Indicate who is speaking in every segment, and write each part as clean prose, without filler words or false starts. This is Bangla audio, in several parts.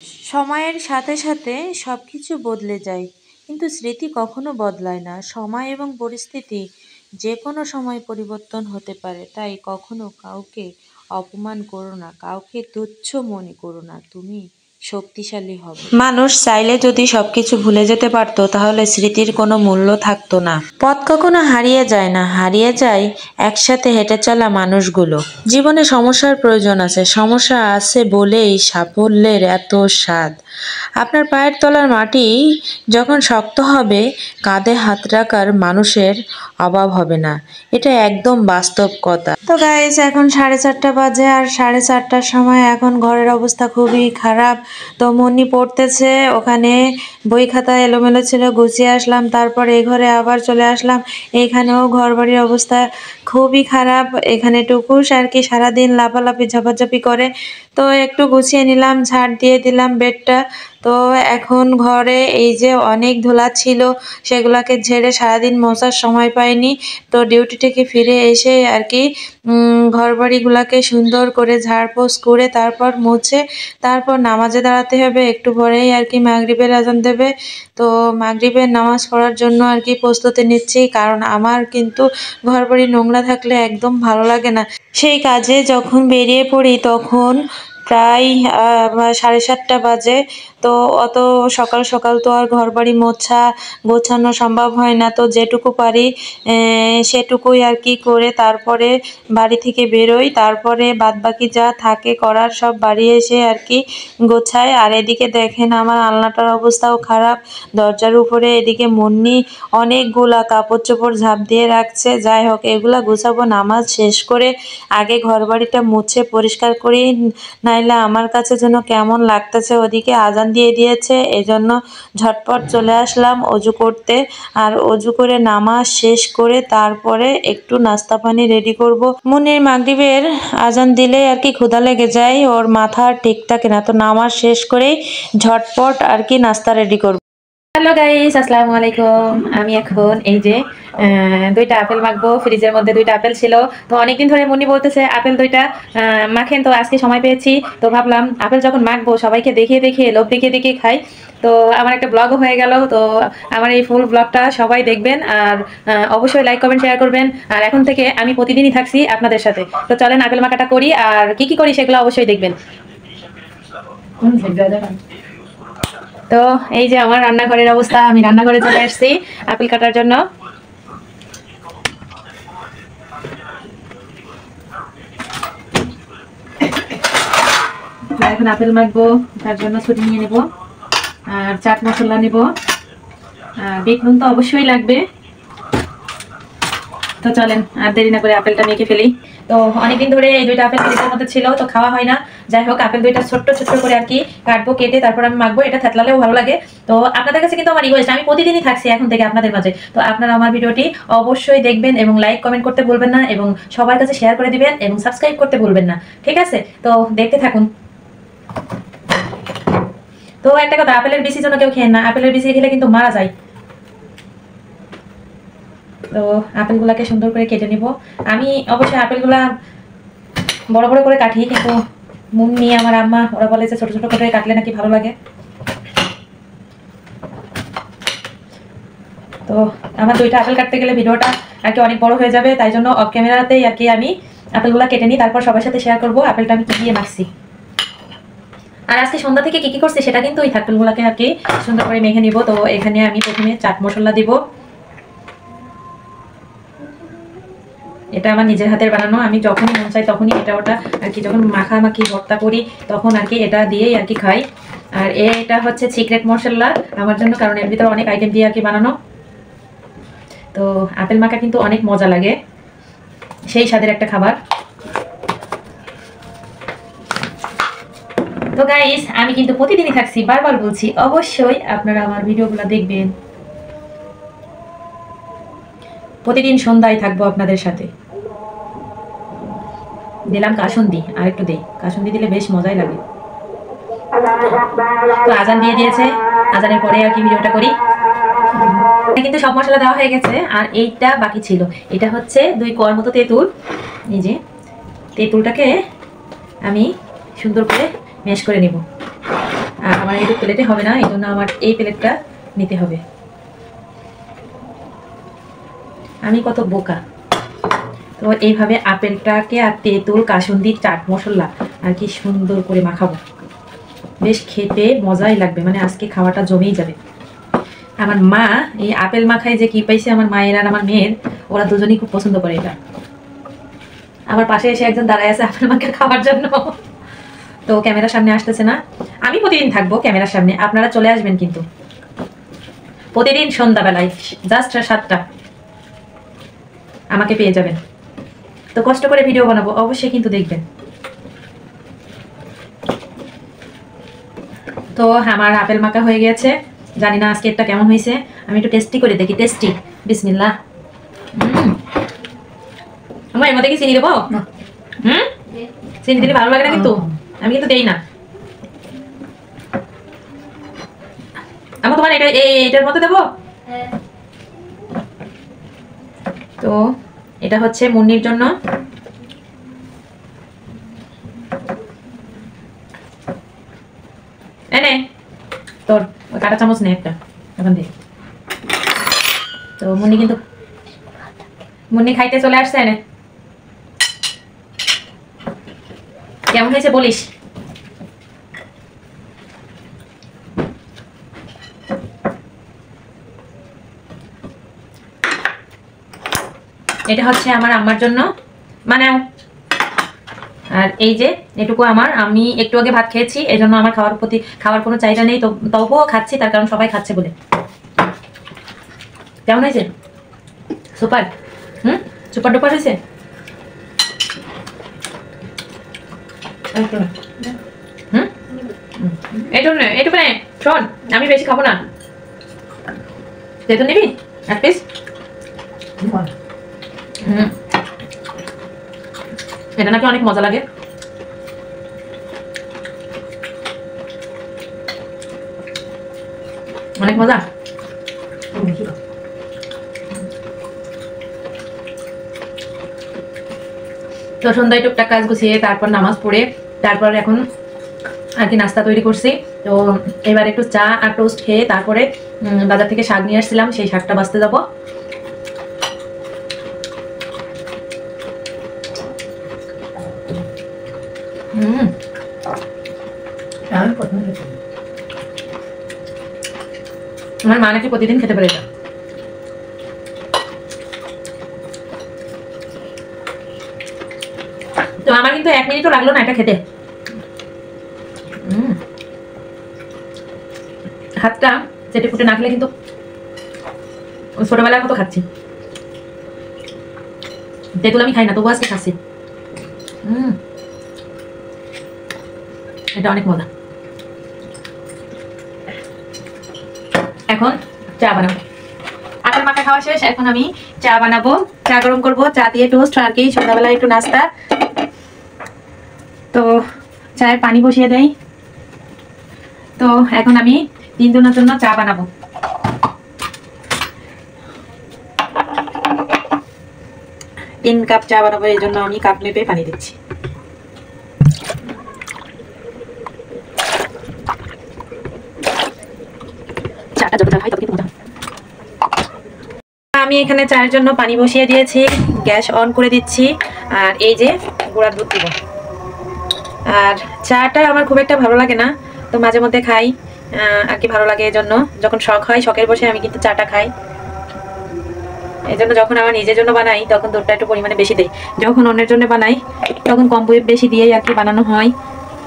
Speaker 1: সময়ের সাথে সাথে সবকিছু বদলে যায়, কিন্তু স্মৃতি কখনো বদলায় না। সময় এবং পরিস্থিতি যে কোনো সময় পরিবর্তন হতে পারে, তাই কখনো কাউকে অপমান করো না, কাউকে তুচ্ছ মনে করো না। তুমি শক্তিশালী হবে। মানুষ চাইলে যদি সবকিছু ভুলে যেতে পারতো, তাহলে স্মৃতির কোনো মূল্য থাকতো না। পথ কখনো হারিয়ে যায় না, হারিয়ে যায় একসাথে হেঁটে চলা মানুষগুলো। জীবনে সমস্যার প্রয়োজন আছে, সমস্যা আছে বলেই সাফল্যের এত স্বাদ। আপনার পায়ের তলার মাটি যখন শক্ত হবে, কাঁধে হাত রাখার মানুষের অভাব হবে না। এটা একদম বাস্তব কথা। তো গাইস, এখন 4:30 বাজে, আর 4:30টার সময় এখন ঘরের অবস্থা খুবই খারাপ। তো মুন্নি পড়তেছে, ওখানে বই খাতা এলোমেলো ছিল, গুছিয়ে আসলাম। তারপর এই ঘরে আবার চলে আসলাম, এখানেও ঘর বাড়ির অবস্থা খুবই খারাপ। এখানে টুকুস আর কি সারাদিন লাফালাফি ঝাপাঝাপি করে, তো একটু গুছিয়ে নিলাম, ঝাড় দিয়ে দিলাম বেডটা। তো এখন ঘরে এই যে অনেক ধুলা ছিল, সেগুলোকে ঝেড়ে সারাদিন মোছার সময় পাইনি। তো ডিউটি থেকে ফিরে এসে আর কি ঘর বাড়িগুলোকে সুন্দর করে ঝাড়পোছ করে তারপর মুছে তারপর নামাজে দাঁড়াতে হবে। একটু পরেই আর কি মাগরিবের আজান দেবে। তো মাগরিবের নামাজ পড়ার জন্য আর কি প্রস্তুতি নিচ্ছি, কারণ আমার কিন্তু ঘর বাড়ি নোংরা থাকলে একদম ভালো লাগে না। সেই কাজে যখন বেরিয়ে পড়ি তখন প্রায় 7:30 বাজে। তো অত সকাল সকাল তো আর ঘর বাড়ি মোছা গোছানো সম্ভব হয় না। তো যেটুকু পারি সেটুকুই আর কি করে তারপরে বাড়ি থেকে বেরোই। তারপরে বাদবাকি যা থাকে করার সব বাড়ি এসে আর কি গোছাই। আর এদিকে দেখেন আমার আলনাটার অবস্থাও খারাপ, দরজার উপরে এদিকে মুন্নি অনেকগুলা কাপড় চোপড় ঝাঁপ দিয়ে রাখছে। যাই হোক, এগুলা গুছাবো নামাজ শেষ করে, আগে ঘর বাড়িটা মুছে পরিষ্কার করি, নাইলে আমার কাছে যেন কেমন লাগতেছে। ওদিকে আজান দিয়ে দিয়েছে, এজন্য ঝটপট চলে আসলাম অজু করতে। আর অজু করে নামাজ শেষ করে তারপরে একটু নাস্তা পানি রেডি করব। মুন্নির মাগরিবের আজান দিলেই আর কি ক্ষুধা লেগে যায়, ওর মাথা ঠিক থাকে না। তো নামাজ শেষ করেই ঝটপট আর কি নাস্তা রেডি করব। হ্যালো গাইস, আসসালামু আলাইকুম। আমি এখন এই যে 2টা আপেল মাখবো। ফ্রিজের মধ্যে 2টা আপেল ছিল, তো অনেকদিন ধরে মুন্নি বলতেছে আপেল 2টা মাখেন, তো আজকে সময় পেয়েছি। তো ভাবলাম আপেল যখন মাখবো সবাইকে দেখিয়ে দেখিয়ে লোভ দেখিয়ে দেখিয়ে খাই। তো আমার একটা ব্লগও হয়ে গেল। তো আমার এই ফুল ব্লগটা সবাই দেখবেন, আর অবশ্যই লাইক কমেন্ট শেয়ার করবেন। আর এখন থেকে আমি প্রতিদিনই থাকছি আপনাদের সাথে। তো চলেন আপেল মাখাটা করি, আর কি কি করি সেগুলো অবশ্যই দেখবেন। তো এই যে আমার রান্নাঘরের অবস্থা, আমি রান্নাঘরে চলে আসছি আপেল কাটার জন্য। এখন আপেল মাখবো, তার জন্য ছুটি নিয়ে নেব, আর চাট মশলা নেব, আর বিট নুন তো অবশ্যই লাগবে। তো চলেন আর দেরি না করে আপেলটা মেখে ফেলি। তো অনেকদিন ধরে এই 2টা আপেল ফ্রিজের মধ্যে ছিল, তো খাওয়া হয় না। যাই হোক, আপেল 2টা ছোট্ট ছোট্ট করে আর কি কাটবো, কেটে তারপর আমি মাখবো। এটা থেতলালেও ভালো লাগে। তো আপনাদের কাছে কিন্তু আমার রিকোয়েস্ট, আমি প্রতিদিনই থাকছি এখন থেকে আপনাদের মাঝে। তো আপনারা আমার ভিডিওটি অবশ্যই দেখবেন এবং লাইক কমেন্ট করতে ভুলবেন না, এবং সবার কাছে শেয়ার করে দিবেন এবং সাবস্ক্রাইব করতে ভুলবেন না, ঠিক আছে? তো দেখতে থাকুন। তো একটা কথা, আপেলের বিচি যেন কেউ খেয়ে না, আপেলের বিচি খেলে কিন্তু মারা যায়। তো আপেলগুলাকে সুন্দর করে কেটে নিব। আমি অবশ্যই আপেলগুলা বড় বড় করে কাটি, কিন্তু মুন্নি আমার আম্মা ওরা বলে যে ছোট ছোট করে কাটলে নাকি ভালো লাগে। তো আমার 2টা আপেল কাটতে গেলে ভিডিওটা আর কি অনেক বড় হয়ে যাবে, তাই জন্য অফ ক্যামেরাতেই আর কি আমি আপেলগুলা কেটে নিই, তারপর সবার সাথে শেয়ার করবো আপেলটা আমি কি দিয়ে মাখছি। আর আজকে সন্ধ্যা থেকে কি কি করছি সেটা কিন্তু ওই আপেলগুলাকে আর কি সুন্দর করে মেখে নিব। তো এখানে আমি প্রথমে চাট মশলা দিব। এটা আমার নিজের হাতের বানানো, আমি যখনই মন চাই তখনই এটা ওটা আর কি যখন মাখামাখি ভর্তা করি তখন আর কি এটা দিয়েই আর কি খাই। আর এটা হচ্ছে সিক্রেট মশলা আমার জন্য, কারণ এর ভিতরে অনেক আইটেম দিয়ে আর কি বানানো। তো আপেল মাখা কিন্তু অনেক মজা লাগে, সেই স্বাদের একটা খাবার। তো গাইস, আমি কিন্তু প্রতিদিনই থাকছি, বারবার বলছি অবশ্যই আপনারা আমার ভিডিওগুলো দেখবেন। প্রতিদিন সন্ধ্যায় থাকবো আপনাদের সাথে। দিলাম কাসুন্দি, আর একটু দেই, কাসুন্দি দিলে বেশ মজাই লাগে। তো আজান দিয়ে দিয়েছে, আজানের পরে আর কি ভিডিওটা করি। কিন্তু সব মশলা দেওয়া হয়ে গেছে, আর এইটা বাকি ছিল। এটা হচ্ছে 2 কোয়ার মতো তেঁতুল। এই যে তেঁতুলটাকে আমি সুন্দর করে ম্যাশ করে নিব। আর আমার এই প্লেটে হবে না, এই জন্য আমার এই প্লেটটা নিতে হবে। আমি কত বোকা। তো এইভাবে আপেলটাকে আর তেঁতুল, কাসুন্দি, চাট মশলা আর কি সুন্দর করে মাখাবো। বেশ খেতে মজাই লাগবে, মানে আজকে খাওয়াটা জমেই যাবে। আমার মা এই আপেল মাখায় যে কি পাইছে, আমার মায়ের আর আমার মেয়ের, ওরা দুজনেই খুব পছন্দ করে এটা। আমার পাশে এসে একজন দাঁড়ায় আছে আপেল মাখা খাওয়ার জন্য। তো ক্যামেরার সামনে আসতেছে না। আমি প্রতিদিন থাকবো ক্যামেরার সামনে, আপনারা চলে আসবেন কিন্তু প্রতিদিন সন্ধ্যাবেলায় জাস্ট 7টা আমাকে পেয়ে যাবেন। তো কষ্ট করে ভিডিও বানাবো, অবশ্যই কিন্তু দেখবেন। তো আমার আপেল মাখা হয়ে গেছে, জানি না আজকে এটা কেমন হয়েছে, আমি একটু টেস্টি করে দেখি। টেস্টি, বিসমিল্লাহ। আমার এর মধ্যে কি চিনি দেবো? চিনি দিলে ভালো লাগে না, কিন্তু আমি কিন্তু দেই না। আমি তোমার এটা এইটার মধ্যে দেবো। তো এটা হচ্ছে মুন্নির জন্য। এনে তোর ওই কাঁটা চামচ নে একটা, এখন দে। তো মুন্নি কিন্তু মুন্নি খাইতে চলে আসছে। এনে কেমন হয়েছে বলিস। এটা হচ্ছে আমার আম্মার জন্য, মানেও। আর এই যে এটুকু আমার, আমি একটু আগে ভাত খেয়েছি, এই জন্য আমার খাওয়ার কোনো চাহিদা নেই, তো তবুও খাচ্ছি, তার কারণ সবাই খাচ্ছে বলে। কেমন হয়েছে? সুপার। সুপার ডুপার হয়েছে। এইটুকু নে, শোন, আমি বেশি খাবো না। তেঁতুল নিবি 1 পিস? এটা নাকি অনেক মজা লাগে। অনেক মজা। তো সন্ধ্যায় টুকটাক কাজ গুছিয়ে তারপর নামাজ পড়ে তারপর এখন আর কি নাস্তা তৈরি করছি। তো এবার একটু চা আর টোস্ট খেয়ে তারপরে বাজার থেকে শাক নিয়ে আসছিলাম, সেই শাকটা বাছতে যাবো। আমার মা নাকি প্রতিদিন খেতে পারে এটা। তো আমার কিন্তু 1 মিনিটও লাগলো না এটা খেতে। হাতটা চেটে ফুটে না খেলে কিন্তু ছোটবেলার মতো খাচ্ছি। তেঁতুল আমি খাই না, তবু আজকে খাচ্ছি। এটা অনেক মজা। এখন চা বানাবো। আপেল মাখা খাওয়া শেষ, এখন আমি চা বানাবো। চা গরম করবো, চা দিয়ে টোস্ট আর কি, সন্ধ্যাবেলায় একটু নাস্তা। তো চায়ের পানি বসিয়ে দেই। তো এখন আমি 3 জনের জন্য চা বানাবো। 3 কাপ চা বানাবো, এই জন্য আমি কাপ মেপে পানি দিচ্ছি। চাটা যতটা হয় তত কিন্তু মজা। আমি এখানে চায়ের জন্য পানি বসিয়ে দিয়েছি, গ্যাস অন করে দিচ্ছি, আর এই যে গুঁড়ার দুধ দিব। আর চাটা আমার খুব একটা ভালো লাগে না, তো মাঝে মধ্যে খাই আর কি, ভালো লাগে। এই জন্য যখন শখ হয়, শখের বসে আমি কিন্তু চাটা খাই। এই জন্য যখন আমার নিজের জন্য বানাই তখন দুধটা একটু পরিমাণে বেশি দিই, যখন অন্যের জন্য বানাই তখন কম বেশি দিয়েই আর কি বানানো হয়।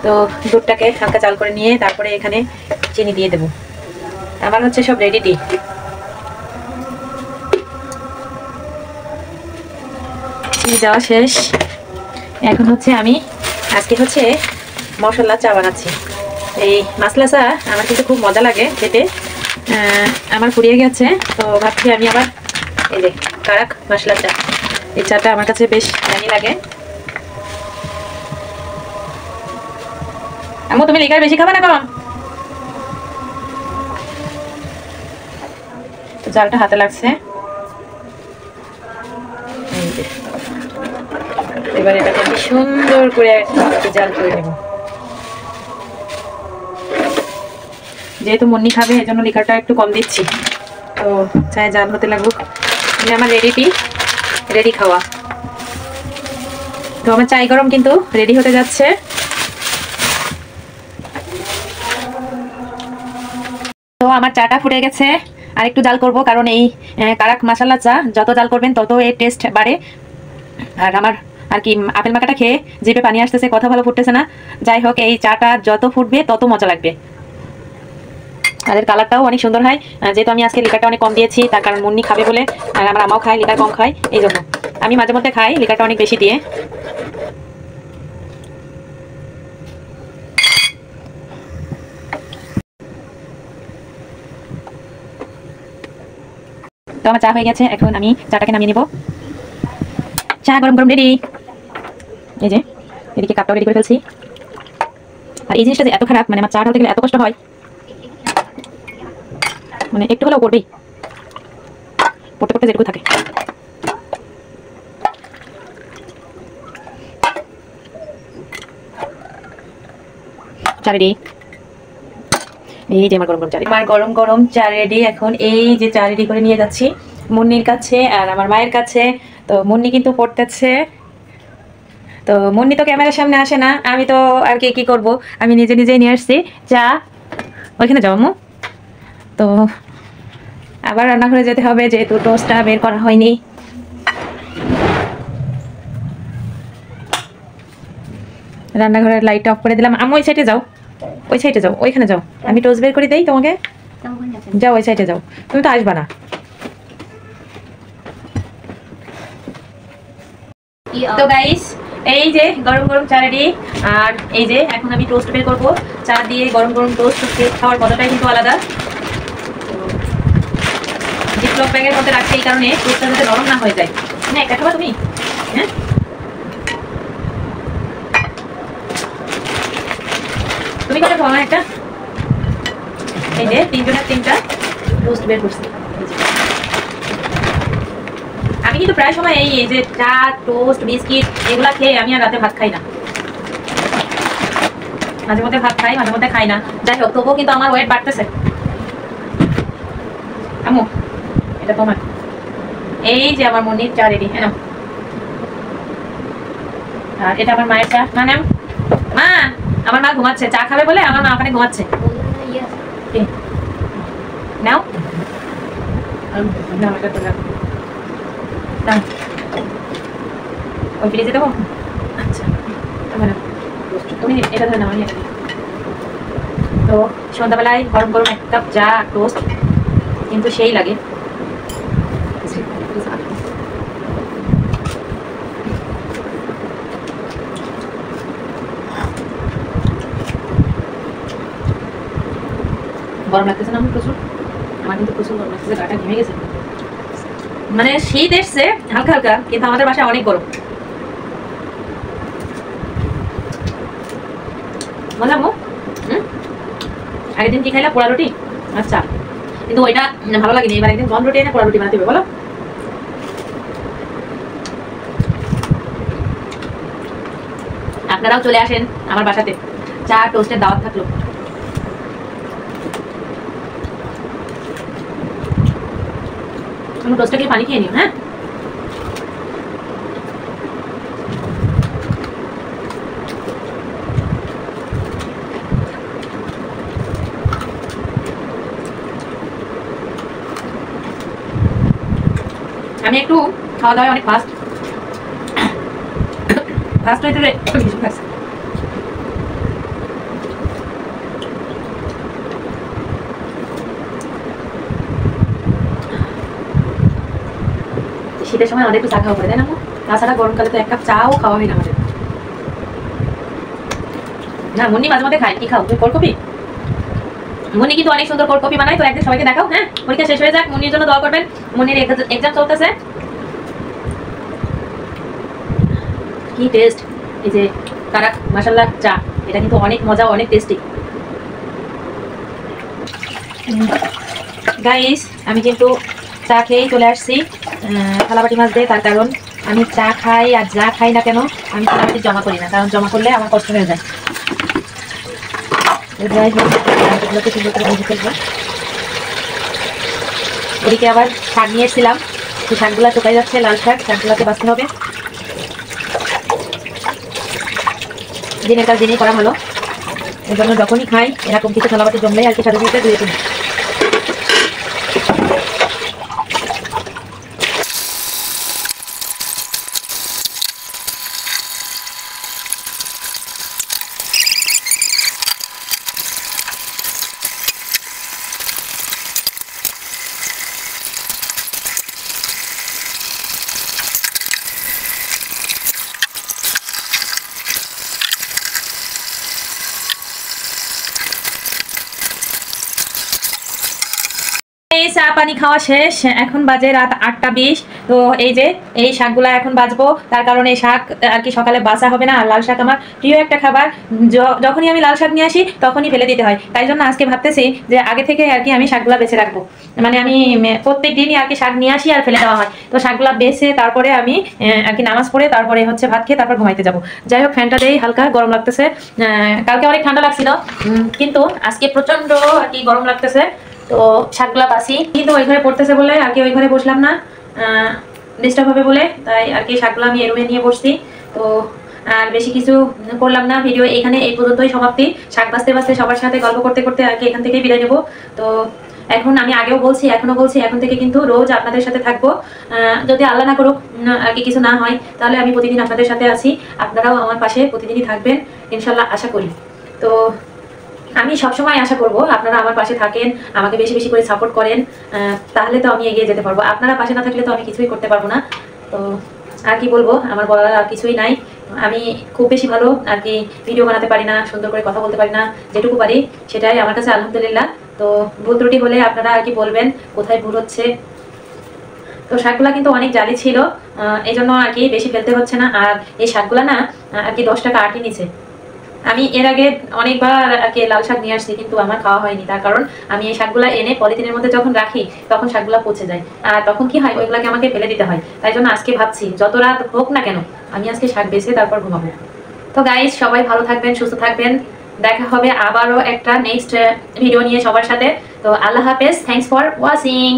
Speaker 1: তো দুধটাকে হালকা চাল করে নিয়ে তারপরে এখানে চিনি দিয়ে দেবো। আমার হচ্ছে সব রেডি। চিনি দেওয়া শেষ। এখন হচ্ছে আমি আজকে হচ্ছে মশলা চা বানাচ্ছি। এই মাসলা চা আমার কিন্তু খুব মজা লাগে খেতে। আমার ফুরিয়ে গেছে, তো ভাবছি আমি আবার এই যে কারাক মশলা চা, এই চাটা আমার কাছে বেশ জানি লাগে। আম্মু তুমি লিকার বেশি খাবে না কম? জালটা হাতে লাগছে। এবার এটাকে সুন্দর করে জাল করে নেব।
Speaker 2: যেহেতু মুন্নি খাবে এজন্য লিকারটা একটু কম দিচ্ছি। তো চায়ে জাল হতে লাগুক। আমার রেডি খাওয়া। তো আমার চাই গরম কিন্তু রেডি হতে যাচ্ছে। তো আমার চাটা ফুটে গেছে, আর একটু জাল করব, কারণ এই কারাক মশলা চা যত জাল করবেন তত এর টেস্ট বাড়ে। আর আমার আর কি আপেল মাখাটা খেয়ে জিভে পানি আসতেছে, কথা ভালো ফুটতেছে না। যাই হোক, এই চাটা যত ফুটবে তত মজা লাগবে, আর এর কালারটাও অনেক সুন্দর হয়। যেহেতু আমি আজকে লিকারটা অনেক কম দিয়েছি, তার কারণ মুন্নি খাবে বলে, আর আমার আমাও খায়, লিকার কম খায়, এই জন্য আমি মাঝে মধ্যে খাই লিকারটা অনেক বেশি দিয়ে। তো আমার চা হয়ে গেছে, এখন আমি চাটাকে নামিয়ে নেব। চা গরম গরম রেডি। এই যে এদিকে কাপটাও রেডি করে ফেলছি। আর এই জিনিসটা যে এত খারাপ, মানে আমার চা ঢালতে গেলে এত কষ্ট হয়, মানে একটু হলেও পড়বেই, পড়তে পড়তে যেটুকু থাকে। চা রেডি। এই যে আমার গরম গরম চা, আমার গরম গরম চা রেডি। এখন এই যে চা রেডি করে নিয়ে যাচ্ছি মুন্নির কাছে আর আমার মায়ের কাছে। তো মুন্নি কিন্তু পড়তেছে। তো মুন্নি তো ক্যামেরার সামনে আসে না, আমি তো আর কি করব, আমি নিজে নিজেই নিয়ে আসছি চা। ওইখানে যাও আম্মু। তো আবার রান্নাঘরে যেতে হবে, যেহেতু টোস্টটা বের করা হয়নি। রান্নাঘরের লাইট অফ করে দিলাম। আম্মু ওই সাইডে যাও, ওই সাইডে যাও, ওইখানে যাও, আমি টোস্ট বের করে দেই তোমাকে। যাও ওই সাইডে যাও, তুমি তো আসবা না। তো গাইস, এই যে গরম গরম চা রেডি। আর এই যে এখন আমি টোস্ট বের করবো। চা দিয়ে গরম গরম টোস্ট খাওয়ার মজাটাই কিন্তু আলাদা। জিপলক ব্যাগের মধ্যে রাখছি এই কারণে টোস্টটা যাতে নরম না হয়ে যায়। না একটা খাবা তুমি? হ্যাঁ, তুমি কটা খাওয়া একটা? এই যে তিনজনের তিনটা টোস্ট বের করছি। আমি কিন্তু প্রায় সময় এই যে চা, টোস্ট, বিস্কিট এগুলা খেয়ে আমি আর রাতে ভাত খাই না। মাঝে মধ্যে ভাত খাই, মাঝে মধ্যে খাই না। যাই হোক, তবুও কিন্তু আমার ওয়েট বাড়তেছে। আম্মু এটা তোমার। এই যে আমার মুন্নির চা রেডি। হ্যাঁ, আর এটা আমার মায়ের চা। মা নাম। মা, আমার মা ঘুমাচ্ছে, চা খাবে বলে আমার মা ওখানে ঘুমাচ্ছে। নাও নাও, এটা তো রাখো। ওই ফ্রিজে দেবো। আচ্ছা, তুমি এটা ধরে নাও, আমি এটা দিই। তো সন্ধ্যাবেলায় গরম গরম এক কাপ চা, টোস্ট কিন্তু সেই লাগে। গরম লাগতেছে না আমার প্রচুর? আমার কিন্তু প্রচুর গরম লাগতেছে, গাটা ঘেমে গেছে। মানে শীত এসছে হালকা হালকা, কিন্তু আমাদের বাসায় অনেক গরম। মজা মো। আগের দিন কি খাইলা? পোড়া রুটি। আচ্ছা, কিন্তু ওইটা ভালো লাগেনি। এবার একদিন গম রুটি এনে পোড়া রুটি বানাতে হবে, বলো। আপনারাও চলে আসেন আমার বাসাতে, চা টোস্টের দাওয়াত থাকলো। আমি টোস্টটা খেয়ে পানি খেয়ে নিও। হ্যাঁ, আমি একটু খাওয়া দাওয়া অনেক ফাস্ট হইতে শীতের সময় আমাদের একটু চা খাওয়া পড়ে, তাই না? তাছাড়া গরমকালে তো এক কাপ চাও খাওয়া হয় না আমাদের। না, মুন্নি মাঝে মধ্যে খাই। কি খাও তুমি? কোলকপি? মুন্নি কিন্তু অনেক সুন্দর কোলকপি বানায়। তো একদিন সবাইকে দেখাও। হ্যাঁ, পরীক্ষা শেষ হয়ে যাক, মুন্নির জন্য দোয়া করবেন। মুন্নির এক্সাম চলতেছে। কি টেস্ট এই যে কারাক মাশাআল্লাহ চা, এটা কিন্তু অনেক মজা, অনেক টেস্টি। গাইস, আমি কিন্তু চা খেয়েই চলে আসছি থালাবাটি মাছ দিয়ে। তার কারণ আমি চা খাই আর যা খাই না কেন, আমি থালাবাটি জমা করি না, কারণ জমা করলে আমার কষ্ট হয়ে যায়। যাই হোক শাকগুলোকে সুন্দর করে ভেজে ফেলবো। ওদিকে আবার শাক নিয়ে এসেছিলাম, সেই শাকগুলো শুকাই যাচ্ছে, লাল শাক, শাকগুলোকে বাছতে হবে। দিনের কাজ দিনেই করা ভালো, এই জন্য যখনই খাই এরকম কিছু থালাবাটি জমলেই আর কি সাথে সাথে ধুয়ে ফেলি। এই চা পানি খাওয়া শেষ, এখন বাজে রাত 8টা 20। তো এই যে এই শাকগুলা এখন বাজবো, তার কারণে এই শাক আর কি সকালে বাসা হবে না। আর লাল শাক আমার প্রিয় একটা খাবার, যখনই আমি লাল শাক নিয়ে আসি তখনই ফেলে দিতে হয়। তাই জন্য আজকে ভাবতেছি যে আগে থেকে আর কি আমি শাকগুলা বেছে রাখবো, মানে আমি প্রত্যেক দিনই আর কি শাক নিয়ে আসি আর ফেলে দেওয়া হয়। তো শাকগুলা বেছে তারপরে আমি আর কি নামাজ পড়ে তারপরে হচ্ছে ভাত খেয়ে তারপর ঘুমাইতে যাবো। যাই হোক, ফ্যানটা দেই, হালকা গরম লাগতেছে। কালকে অনেক ঠান্ডা লাগছিল, কিন্তু আজকে প্রচন্ড আর কি গরম লাগতেছে। তো শাকগুলা বাসি, কিন্তু ওই ঘরে পড়তেছে বলে আর কি ওই ঘরে বসলাম না, ডিস্টার্ব হবে বলে, তাই আর কি শাকগুলো আমি এরুমে নিয়ে বসছি। তো আর বেশি কিছু করলাম না, ভিডিও এখানে এই পর্যন্তই সমাপ্তি। শাক বাঁচতে বাঁচতে সবার সাথে গল্প করতে করতে আর কি এখান থেকেই বিদায় নেবো। তো এখন আমি আগেও বলছি এখনো বলছি, এখন থেকে কিন্তু রোজ আপনাদের সাথে থাকবো। যদি আল্লাহ না করুক আর কি কিছু না হয়, তাহলে আমি প্রতিদিন আপনাদের সাথে আছি, আপনারাও আমার পাশে প্রতিদিনই থাকবেন ইনশাল্লাহ, আশা করি। তো আমি সবসময় আশা করব আপনারা আমার পাশে থাকেন, আমাকে বেশি বেশি করে সাপোর্ট করেন, তাহলে তো আমি এগিয়ে যেতে পারবো। আপনারা পাশে না থাকলে তো আমি কিছুই করতে পারবো না। তো আর কি বলবো, আমার বলার আর কিছুই নাই। আমি খুব বেশি ভালো আর কি ভিডিও বানাতে পারি না, সুন্দর করে কথা বলতে পারি না, যেটুকু পারি সেটাই আমার কাছে আলহামদুলিল্লাহ। তো ভুল ত্রুটি হলে আপনারা আর কি বলবেন কোথায় ভুল হচ্ছে। তো শাকগুলা কিন্তু অনেক জালি ছিল, এই জন্য আর কি বেশি ফেলতে হচ্ছে না। আর এই শাকগুলা না আর কি 10 টাকা আটি নিচে। আমি এর আগে অনেকবার আর কি লাল শাক নিয়ে আসছি, কিন্তু আমার খাওয়া হয়নি, তার কারণ আমি এই শাকগুলা এনে পলিথিনের মধ্যে যখন রাখি তখন শাকগুলা পচে যায়, আর তখন কি হয় ওইগুলাকে আমাকে ফেলে দিতে হয়। তাই জন্য আজকে ভাবছি যত রাত হোক না কেন আমি আজকে শাক বেছে তারপর ঘুমাবো। তো গাইস, সবাই ভালো থাকবেন, সুস্থ থাকবেন, দেখা হবে আবারও একটা নেক্সট ভিডিও নিয়ে সবার সাথে। তো আল্লাহ হাফেজ, থ্যাংকস ফর ওয়াচিং।